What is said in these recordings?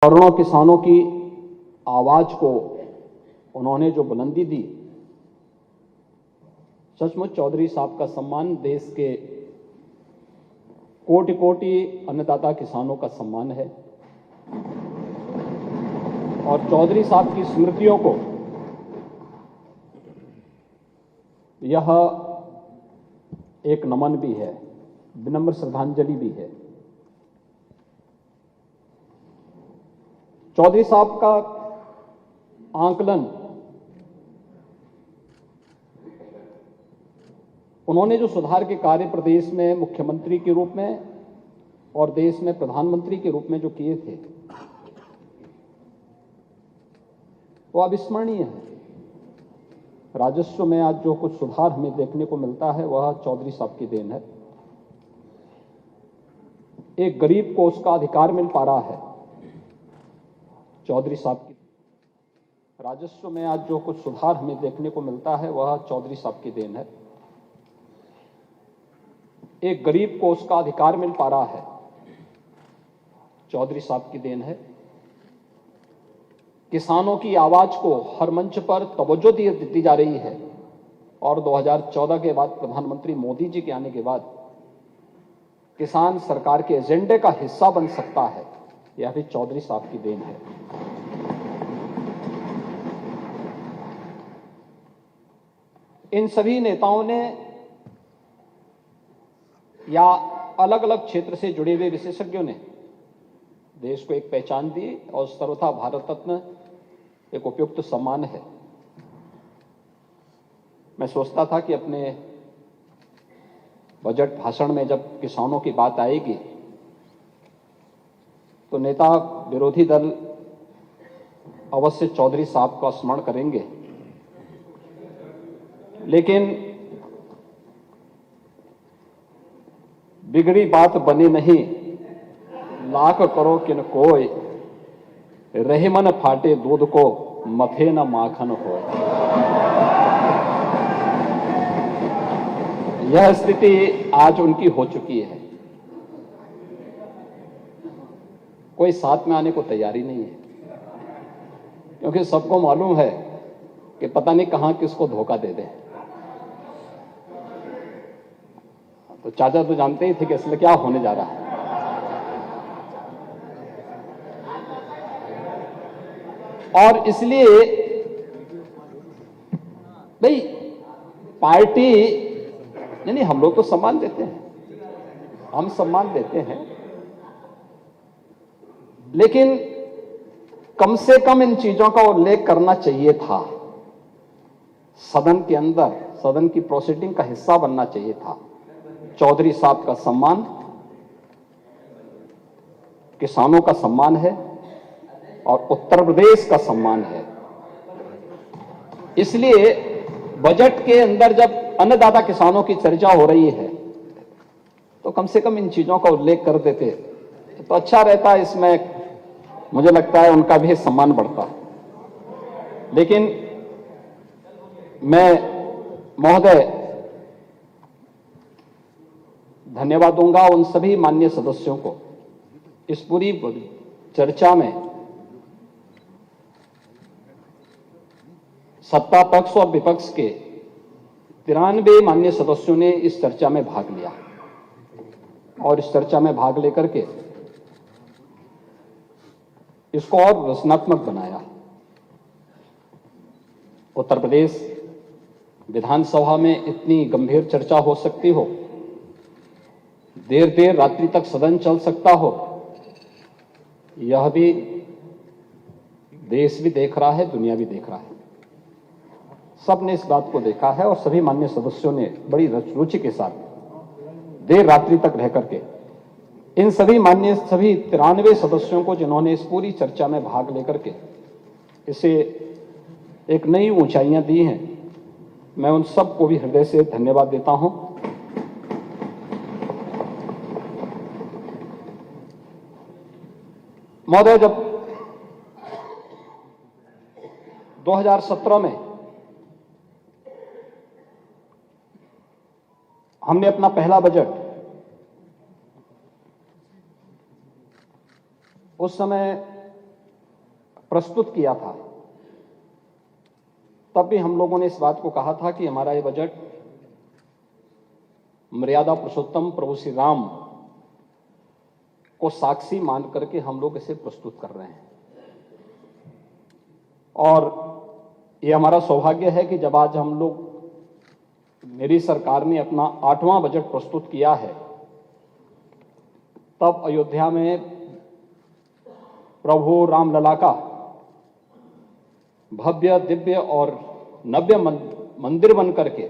करोड़ों किसानों की आवाज को उन्होंने जो बुलंदी दी, सचमुच चौधरी साहब का सम्मान देश के कोटि कोटि अन्नदाता किसानों का सम्मान है। और चौधरी साहब की स्मृतियों को यह एक नमन भी है, विनम्र श्रद्धांजलि भी है। चौधरी साहब का आंकलन, उन्होंने जो सुधार के कार्य प्रदेश में मुख्यमंत्री के रूप में और देश में प्रधानमंत्री के रूप में जो किए थे, वो अविस्मरणीय है। राजस्व में आज जो कुछ सुधार हमें देखने को मिलता है, वह चौधरी साहब की देन है। एक गरीब को उसका अधिकार मिल पा रहा है, चौधरी साहब की। राजस्व में आज जो कुछ सुधार हमें देखने को मिलता है, वह चौधरी साहब की देन है। एक गरीब को उसका अधिकार मिल पा रहा है, चौधरी साहब की देन है। किसानों की आवाज को हर मंच पर तवज्जो दी जा रही है और 2014 के बाद प्रधानमंत्री मोदी जी के आने के बाद किसान सरकार के एजेंडे का हिस्सा बन सकता है, यह भी चौधरी साहब की देन है। इन सभी नेताओं ने या अलग अलग क्षेत्र से जुड़े हुए विशेषज्ञों ने देश को एक पहचान दी और सर्वथा भारत रत्न एक उपयुक्त सम्मान है। मैं सोचता था कि अपने बजट भाषण में जब किसानों की बात आएगी तो नेता विरोधी दल अवश्य चौधरी साहब का स्मरण करेंगे, लेकिन बिगड़ी बात बने नहीं, लाख करो किन कोय, रहे मन फाटे दूध को, मथे न माखन हो। यह स्थिति आज उनकी हो चुकी है। कोई साथ में आने को तैयारी नहीं है, क्योंकि सबको मालूम है कि पता नहीं कहां किसको धोखा दे दे। तो चाचा तो जानते ही थे कि इसलिए क्या होने जा रहा है। और इसलिए भाई पार्टी, नहीं हम लोग तो सम्मान देते हैं, हम सम्मान देते हैं, लेकिन कम से कम इन चीजों का उल्लेख करना चाहिए था। सदन के अंदर, सदन की प्रोसीडिंग का हिस्सा बनना चाहिए था। चौधरी साहब का सम्मान किसानों का सम्मान है और उत्तर प्रदेश का सम्मान है। इसलिए बजट के अंदर जब अन्नदाता किसानों की चर्चा हो रही है तो कम से कम इन चीजों का उल्लेख कर देते तो अच्छा रहता। इसमें मुझे लगता है उनका भी सम्मान बढ़ता। लेकिन मैं महोदय धन्यवाद दूंगा उन सभी माननीय सदस्यों को इस पूरी चर्चा में सत्ता पक्ष और विपक्ष के 93 माननीय सदस्यों ने इस चर्चा में भाग लिया और इस चर्चा में भाग लेकर के इसको और रचनात्मक बनाया। उत्तर प्रदेश विधानसभा में इतनी गंभीर चर्चा हो सकती हो, देर देर रात्रि तक सदन चल सकता हो, यह भी देश भी देख रहा है, दुनिया भी देख रहा है। सबने इस बात को देखा है और सभी माननीय सदस्यों ने बड़ी रुचि के साथ देर रात्रि तक रह करके इन सभी 93 सदस्यों को, जिन्होंने इस पूरी चर्चा में भाग लेकर के इसे एक नई ऊंचाइयां दी हैं, मैं उन सबको भी हृदय से धन्यवाद देता हूं। महोदय, जब 2017 में हमने अपना पहला बजट, उस समय प्रस्तुत किया था, तब भी हम लोगों ने इस बात को कहा था कि हमारा ये बजट मर्यादा पुरुषोत्तम प्रभु श्री राम को साक्षी मान करके हम लोग इसे प्रस्तुत कर रहे हैं। और ये हमारा सौभाग्य है कि जब आज हम लोग, मेरी सरकार ने अपना 8वां बजट प्रस्तुत किया है, तब अयोध्या में प्रभु रामलला का भव्य, दिव्य और नव्य मंदिर बन करके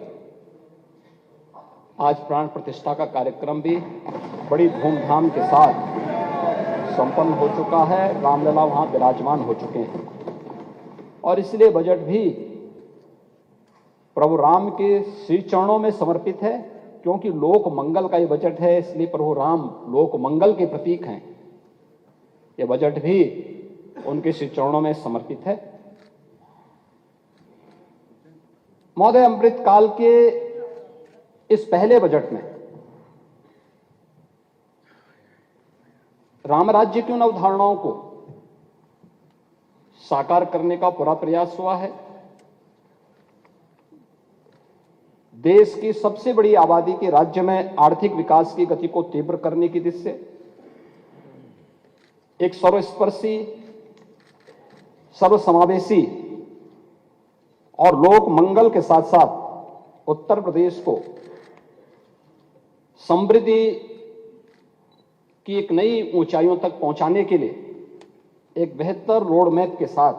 आज प्राण प्रतिष्ठा का कार्यक्रम भी बड़ी धूमधाम के साथ संपन्न हो चुका है। रामलला वहां विराजमान हो चुके हैं और इसलिए बजट भी प्रभु राम के श्री चरणों में समर्पित है, क्योंकि लोक मंगल का ये बजट है, इसलिए प्रभु राम लोक मंगल के प्रतीक हैं। ये बजट भी उनके श्री चरणों में समर्पित है। महोदय, अमृत काल के इस पहले बजट में राम राज्य की उन अवधारणाओं को साकार करने का पूरा प्रयास हुआ है। देश की सबसे बड़ी आबादी के राज्य में आर्थिक विकास की गति को तीव्र करने की दिशा से एक सर्वस्पर्शी, सर्वसमावेशी और लोक मंगल के साथ साथ उत्तर प्रदेश को समृद्धि की एक नई ऊंचाइयों तक पहुंचाने के लिए एक बेहतर रोड मैप के साथ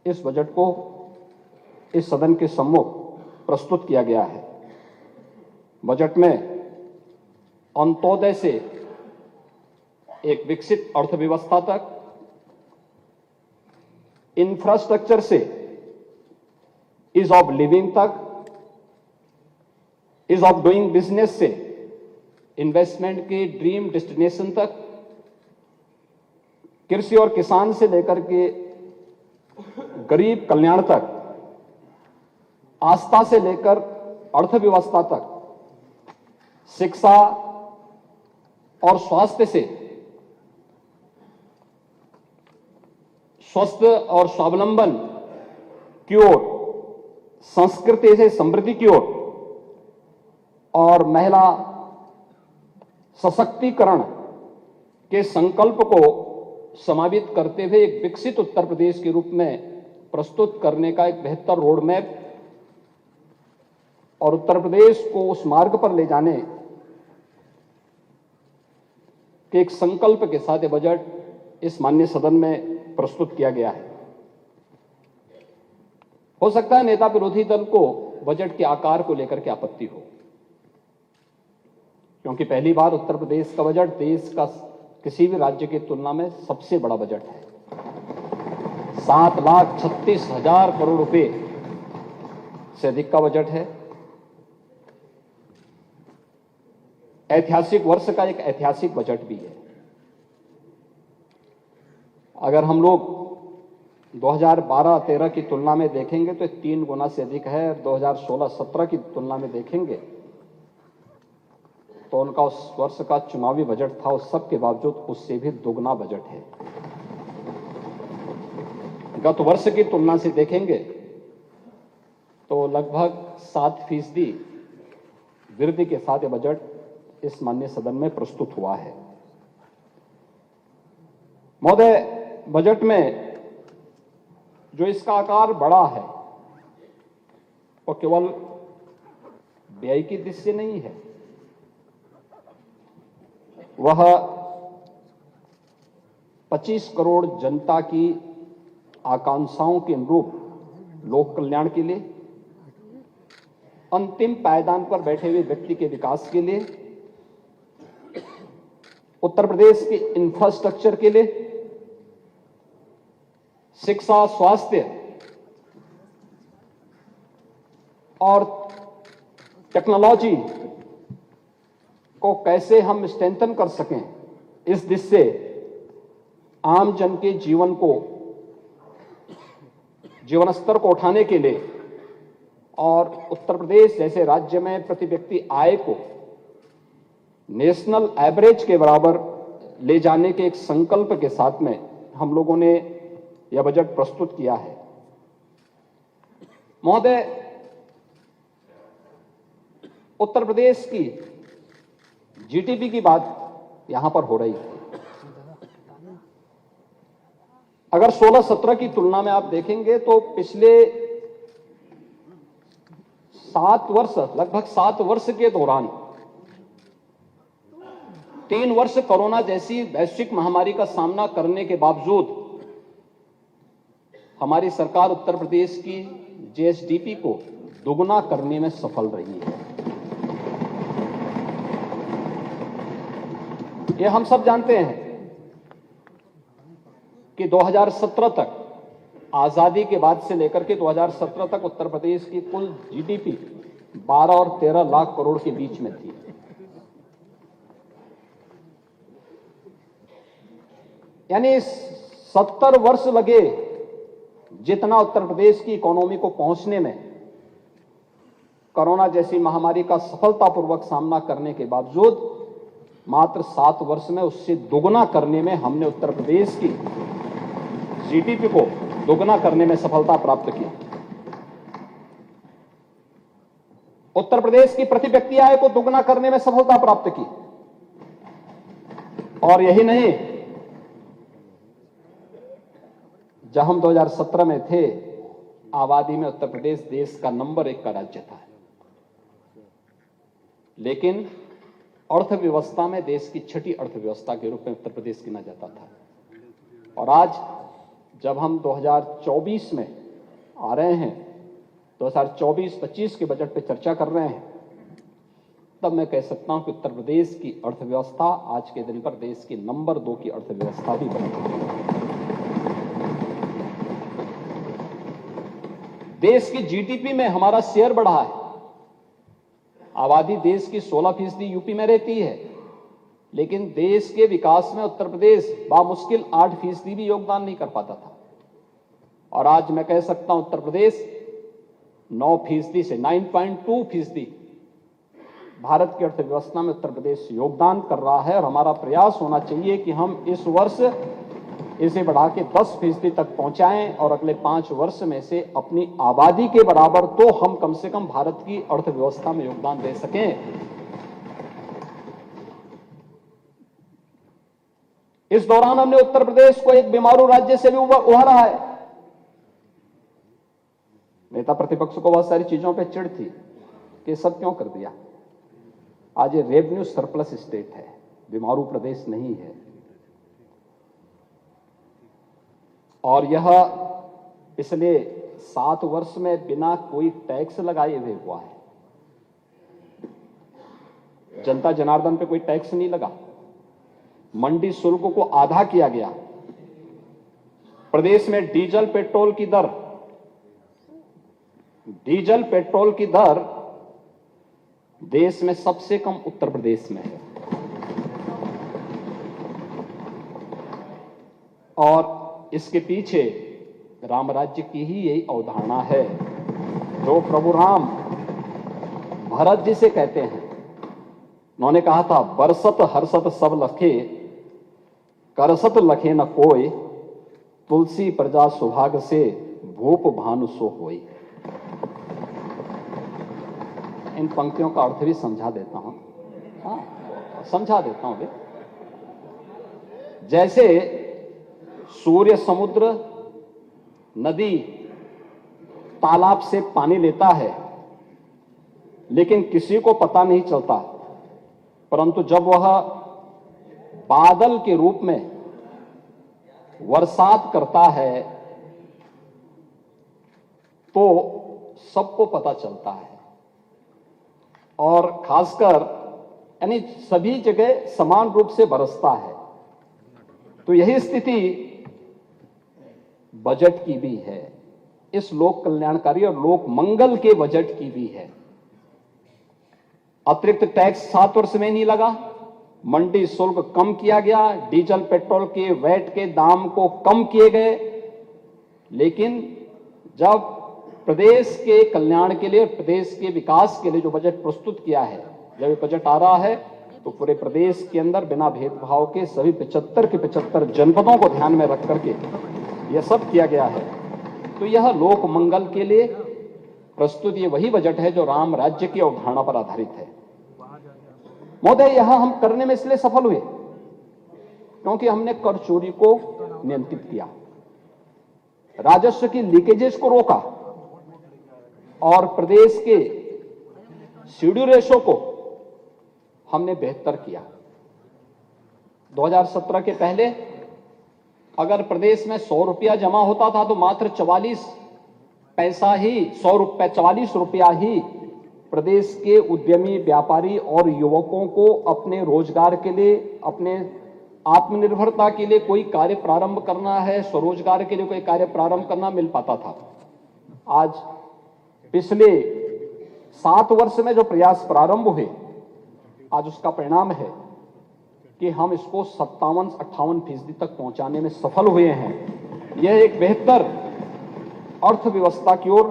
इस बजट को इस सदन के सम्मुख प्रस्तुत किया गया है। बजट में अंत्योदय से एक विकसित अर्थव्यवस्था तक, इंफ्रास्ट्रक्चर से ईज ऑफ लिविंग तक, ईज ऑफ डूइंग बिजनेस से इन्वेस्टमेंट के ड्रीम डेस्टिनेशन तक, कृषि और किसान से लेकर के गरीब कल्याण तक, आस्था से लेकर अर्थव्यवस्था तक, शिक्षा और स्वास्थ्य से स्वस्थ और स्वावलंबन की ओर, संस्कृति से समृद्धि की ओर और महिला सशक्तिकरण के संकल्प को समावित करते हुए एक विकसित उत्तर प्रदेश के रूप में प्रस्तुत करने का एक बेहतर रोड मैप और उत्तर प्रदेश को उस मार्ग पर ले जाने के एक संकल्प के साथ ये बजट इस माननीय सदन में प्रस्तुत किया गया है। हो सकता है नेता विरोधी दल को बजट के आकार को लेकर के आपत्ति हो, क्योंकि पहली बार उत्तर प्रदेश का बजट देश का किसी भी राज्य की तुलना में सबसे बड़ा बजट है। 7,36,000 करोड़ रुपए से अधिक का बजट है। ऐतिहासिक वर्ष का एक ऐतिहासिक बजट भी है। अगर हम लोग 2012-13 की तुलना में देखेंगे तो 3 गुना से अधिक है। 2016-17 की तुलना में देखेंगे तो उनका उस वर्ष का चुनावी बजट था, उस सब के बावजूद उससे भी दोगुना बजट है। गत वर्ष की तुलना से देखेंगे तो लगभग 7% वृद्धि के साथ ये बजट इस माननीय सदन में प्रस्तुत हुआ है। महोदय, बजट में जो इसका आकार बड़ा है वो केवल व्यय की दृष्टि से नहीं है, वह 25 करोड़ जनता की आकांक्षाओं के अनुरूप लोक कल्याण के लिए, अंतिम पायदान पर बैठे हुए व्यक्ति के विकास के लिए, उत्तर प्रदेश के इंफ्रास्ट्रक्चर के लिए, शिक्षा, स्वास्थ्य और टेक्नोलॉजी को कैसे हम स्ट्रेंथन कर सकें, इस दिशा से आम जन के जीवन स्तर को उठाने के लिए और उत्तर प्रदेश जैसे राज्य में प्रति व्यक्ति आय को नेशनल एवरेज के बराबर ले जाने के एक संकल्प के साथ में हम लोगों ने यह बजट प्रस्तुत किया है। महोदय, उत्तर प्रदेश की जीडीपी की बात यहां पर हो रही है। अगर 16-17 की तुलना में आप देखेंगे तो पिछले 7 वर्ष, लगभग 7 वर्ष के दौरान 3 वर्ष कोरोना जैसी वैश्विक महामारी का सामना करने के बावजूद हमारी सरकार उत्तर प्रदेश की जीएसडीपी को दोगुना करने में सफल रही है। ये हम सब जानते हैं कि 2017 तक, आजादी के बाद से लेकर के 2017 तक उत्तर प्रदेश की कुल जीडीपी 12 और 13 लाख करोड़ के बीच में थी। यानी 70 वर्ष लगे जितना उत्तर प्रदेश की इकोनॉमी को पहुंचने में, कोरोना जैसी महामारी का सफलतापूर्वक सामना करने के बावजूद मात्र 7 वर्ष में उससे दोगुना करने में हमने उत्तर प्रदेश की जीडीपी को दोगुना करने में सफलता प्राप्त की। उत्तर प्रदेश की प्रति व्यक्ति आय को दोगुना करने में सफलता प्राप्त की। और यही नहीं, जब हम 2017 में थे, आबादी में उत्तर प्रदेश देश का नंबर 1 का राज्य था, लेकिन अर्थव्यवस्था में देश की छठी अर्थव्यवस्था के रूप में उत्तर प्रदेश गिना जाता था। और आज जब हम 2024 में आ रहे हैं, 2024-25 के बजट पे चर्चा कर रहे हैं, तब मैं कह सकता हूं कि उत्तर प्रदेश की अर्थव्यवस्था आज के दिन पर देश की नंबर 2 की अर्थव्यवस्था भी बन गई है। देश की जीडीपी में हमारा शेयर बढ़ा है। आबादी देश की 16% यूपी में रहती है, लेकिन देश के विकास में उत्तर प्रदेश बामुश्किल 8% भी योगदान नहीं कर पाता था। और आज मैं कह सकता हूं उत्तर प्रदेश 9% से 9.2% भारत की अर्थव्यवस्था में उत्तर प्रदेश योगदान कर रहा है। और हमारा प्रयास होना चाहिए कि हम इस वर्ष इसे बढ़ा के 10% तक पहुंचाएं और अगले 5 वर्ष में से अपनी आबादी के बराबर तो हम कम से कम भारत की अर्थव्यवस्था में योगदान दे सकें। इस दौरान हमने उत्तर प्रदेश को एक बीमारू राज्य से भी उभारा है। नेता प्रतिपक्ष को बहुत सारी चीजों पे चिढ़ थी कि सब क्यों कर दिया। आज ये रेवेन्यू सरप्लस स्टेट है, बीमारू प्रदेश नहीं है। और यह पिछले 7 वर्ष में बिना कोई टैक्स लगाए हुए हुआ है। जनता जनार्दन पे कोई टैक्स नहीं लगा। मंडी शुल्क को आधा किया गया। प्रदेश में डीजल पेट्रोल की दर देश में सबसे कम उत्तर प्रदेश में है। और इसके पीछे राम राज्य की ही यही अवधारणा है, जो प्रभु राम भरत जी से कहते हैं। उन्होंने कहा था, बरसत हर्षत सब लखे, करसत लखे न कोई, तुलसी प्रजा सुभाग से, भूप भानु सो होई। इन पंक्तियों का अर्थ भी समझा देता हूं। समझा देता हूं। जैसे सूर्य, समुद्र, नदी, तालाब से पानी लेता है, लेकिन किसी को पता नहीं चलता, परंतु जब वह बादल के रूप में बरसात करता है तो सबको पता चलता है। और खासकर यानी सभी जगह समान रूप से बरसता है। तो यही स्थिति बजट की भी है, इस लोक कल्याणकारी और लोक मंगल के बजट की भी है। अतिरिक्त टैक्स 7 वर्ष में नहीं लगा, मंडी शुल्क कम किया गया, डीजल पेट्रोल के वैट के दाम को कम किए गए। लेकिन जब प्रदेश के कल्याण के लिए, प्रदेश के विकास के लिए जो बजट प्रस्तुत किया है, जब ये बजट आ रहा है तो पूरे प्रदेश के अंदर बिना भेदभाव के सभी 75 के 75 जनपदों को ध्यान में रख करके यह सब किया गया है, तो यह लोक मंगल के लिए प्रस्तुत ये वही बजट है जो राम राज्य की अवधारणा पर आधारित है। महोदय, यह हम करने में इसलिए सफल हुए क्योंकि हमने कर चोरी को नियंत्रित किया, राजस्व की लीकेजेस को रोका और प्रदेश के सीडी रेशो को हमने बेहतर किया। 2017 के पहले अगर प्रदेश में 100 रुपया जमा होता था तो मात्र 44 पैसा ही 44 रुपया ही प्रदेश के उद्यमी, व्यापारी और युवकों को अपने रोजगार के लिए, अपने आत्मनिर्भरता के लिए कोई कार्य प्रारंभ करना है, स्वरोजगार के लिए कोई कार्य प्रारंभ करना मिल पाता था। आज पिछले 7 वर्ष में जो प्रयास प्रारंभ हुए, आज उसका परिणाम है कि हम इसको 57-58% तक पहुंचाने में सफल हुए हैं। यह एक बेहतर अर्थव्यवस्था की ओर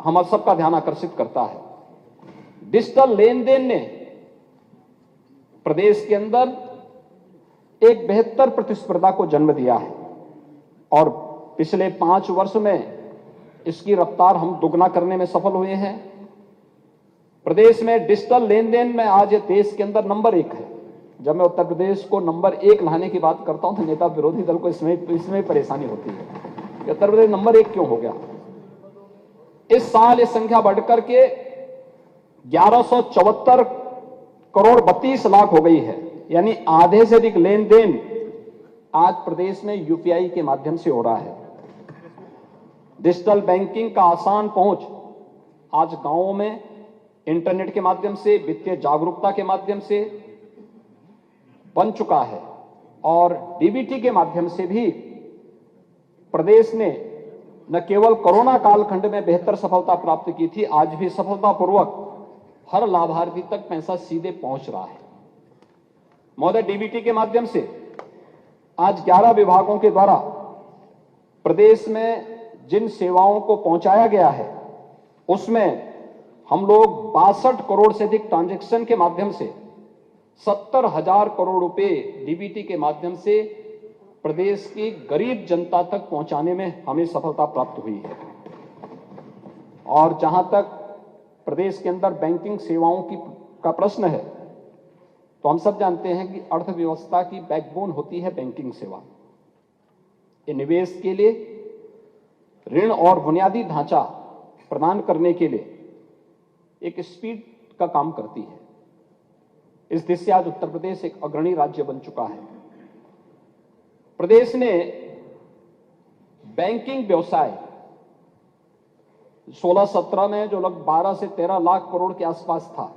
हम सबका ध्यान आकर्षित करता है। डिजिटल लेन देन ने प्रदेश के अंदर एक बेहतर प्रतिस्पर्धा को जन्म दिया है और पिछले 5 वर्ष में इसकी रफ्तार हम दुगना करने में सफल हुए हैं। प्रदेश में डिजिटल लेन देन में आज ये देश के अंदर नंबर 1 है। जब मैं उत्तर प्रदेश को नंबर 1 लाने की बात करता हूं तो नेता विरोधी दल को इसमें परेशानी होती है कि उत्तर प्रदेश नंबर 1 क्यों हो गया। इस साल ये संख्या बढ़कर के 1174 करोड़ 32 लाख हो गई है, यानी आधे से अधिक लेन देन आज प्रदेश में यूपीआई के माध्यम से हो रहा है। डिजिटल बैंकिंग का आसान पहुंच आज गांवों में इंटरनेट के माध्यम से, वित्तीय जागरूकता के माध्यम से बन चुका है और डीबीटी के माध्यम से भी प्रदेश ने न केवल कोरोना कालखंड में बेहतर सफलता प्राप्त की थी, आज भी सफलतापूर्वक हर लाभार्थी तक पैसा सीधे पहुंच रहा है। महोदय, डीबीटी के माध्यम से आज 11 विभागों के द्वारा प्रदेश में जिन सेवाओं को पहुंचाया गया है उसमें हम लोग 62 करोड़ से अधिक ट्रांजैक्शन के माध्यम से 70,000 करोड़ रुपए डीबीटी के माध्यम से प्रदेश की गरीब जनता तक पहुंचाने में हमें सफलता प्राप्त हुई है। और जहां तक प्रदेश के अंदर बैंकिंग सेवाओं का प्रश्न है, तो हम सब जानते हैं कि अर्थव्यवस्था की बैकबोन होती है बैंकिंग सेवा। ये निवेश के लिए ऋण और बुनियादी ढांचा प्रदान करने के लिए एक स्पीड का काम करती है। इस दिशा से आज उत्तर प्रदेश एक अग्रणी राज्य बन चुका है। प्रदेश ने बैंकिंग व्यवसाय 16-17 में जो लगभग 12 से 13 लाख करोड़ के आसपास था,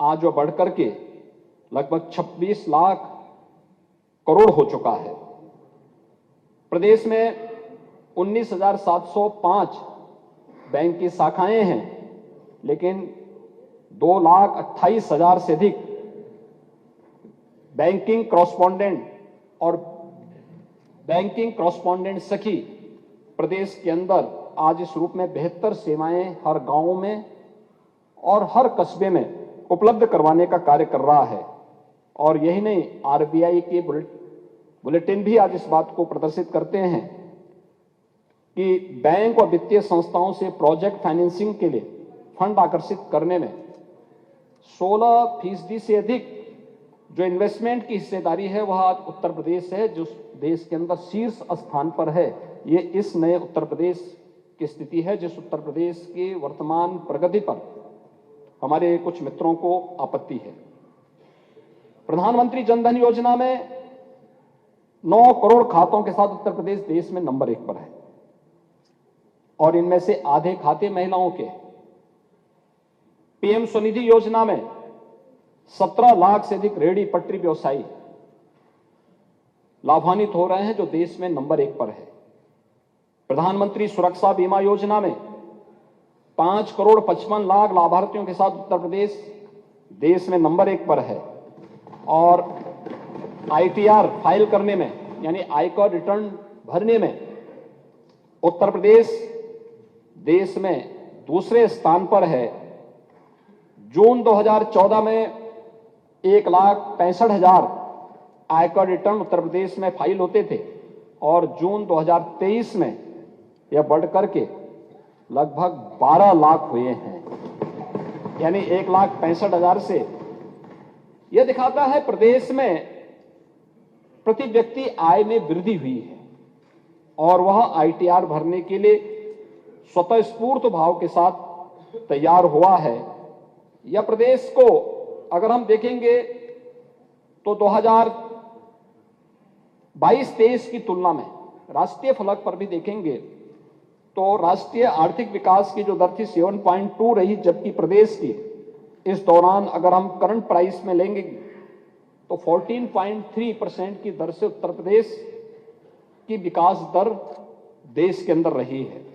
आज वो बढ़कर के लगभग 26 लाख करोड़ हो चुका है। प्रदेश में 19,705 बैंक की शाखाएं हैं, लेकिन 2,28,000 से अधिक बैंकिंग कॉरेस्पॉन्डेंट और बैंकिंग कॉरेस्पॉन्डेंट सखी प्रदेश के अंदर आज इस रूप में बेहतर सेवाएं हर गांव में और हर कस्बे में उपलब्ध करवाने का कार्य कर रहा है। और यही नहीं, आरबीआई के बुलेटिन भी आज इस बात को प्रदर्शित करते हैं कि बैंक और वित्तीय संस्थाओं से प्रोजेक्ट फाइनेंसिंग के लिए फंड आकर्षित करने में 16% से अधिक जो इन्वेस्टमेंट की हिस्सेदारी है वह आज उत्तर प्रदेश है, जो देश के अंदर शीर्ष स्थान पर है। ये इस नए उत्तर प्रदेश की स्थिति है, जिस उत्तर प्रदेश के वर्तमान प्रगति पर हमारे कुछ मित्रों को आपत्ति है। प्रधानमंत्री जनधन योजना में 9 करोड़ खातों के साथ उत्तर प्रदेश देश में नंबर 1 पर है और इनमें से आधे खाते महिलाओं के। पीएम स्वनिधि योजना में 17 लाख से अधिक रेहड़ी पटरी व्यवसायी लाभान्वित हो रहे हैं, जो देश में नंबर 1 पर है। प्रधानमंत्री सुरक्षा बीमा योजना में 5 करोड़ 55 लाख लाभार्थियों के साथ उत्तर प्रदेश देश में नंबर 1 पर है और आईटीआर फाइल करने में, यानी आयकर रिटर्न भरने में उत्तर प्रदेश देश में दूसरे स्थान पर है। जून 2014 में 1,65,000 आयकर रिटर्न उत्तर प्रदेश में फाइल होते थे और जून 2023 में यह बढ़ करके लगभग 12 लाख हुए हैं, यानी 1,65,000 से। यह दिखाता है प्रदेश में प्रति व्यक्ति आय में वृद्धि हुई है और वह आईटीआर भरने के लिए स्वतः स्फूर्त भाव के साथ तैयार हुआ है। यह प्रदेश को अगर हम देखेंगे तो 2022-23 की तुलना में राष्ट्रीय फलक पर भी देखेंगे तो राष्ट्रीय आर्थिक विकास की जो दर थी 7.2 रही, जबकि प्रदेश की इस दौरान अगर हम करंट प्राइस में लेंगे तो 14.3% की दर से उत्तर प्रदेश की विकास दर देश के अंदर रही है।